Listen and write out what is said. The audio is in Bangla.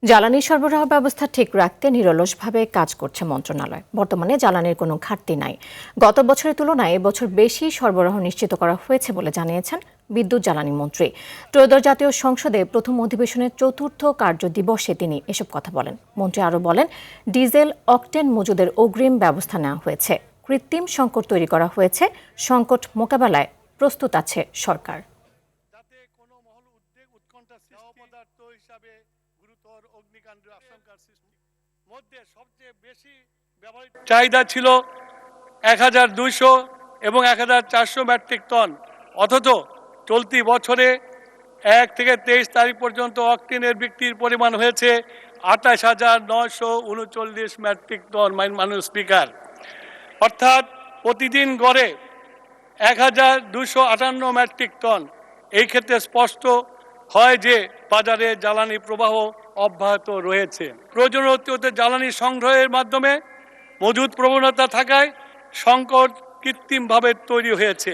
জ্বালানি সরবরাহ ব্যবস্থা ঠিক রাখতে নিরলসভাবে কাজ করছে মন্ত্রণালয়। বর্তমানে জ্বালানির কোনো ঘাটতি নাই। গত বছরের তুলনায় এবছর বেশি সরবরাহ নিশ্চিত করা হয়েছে বলে জানিয়েছেন বিদ্যুৎ জ্বালানি মন্ত্রী। ত্রয়োদশ জাতীয় সংসদে প্রথম অধিবেশনের চতুর্থ কার্য দিবসে তিনি এসব কথা বলেন। মন্ত্রী আরও বলেন, ডিজেল অকটেন মজুদের অগ্রিম ব্যবস্থা নেওয়া হয়েছে। কৃত্রিম সংকট তৈরি করা হয়েছে। সংকট মোকাবেলায় প্রস্তুত আছে সরকার। চাহিদা ছিল 1200 এবং 1400 মেট্রিক টন, অথচ চলতি বছরে 1 থেকে 23 তারিখ পর্যন্ত অকটেনের বিক্রির পরিমাণ হয়েছে 28,939 মেট্রিক টন। মাননীয় স্পিকার, অর্থাৎ প্রতিদিন গড়ে 1258 মেট্রিক টন। এই ক্ষেত্রে স্পষ্ট হয় যে বাজারে জ্বালানি প্রবাহ অব্যাহত রয়েছে। প্রয়োজনীয়তে জ্বালানি সংগ্রহের মাধ্যমে মজুদ প্রবণতা থাকায় সংকট কৃত্রিমভাবে তৈরি হয়েছে।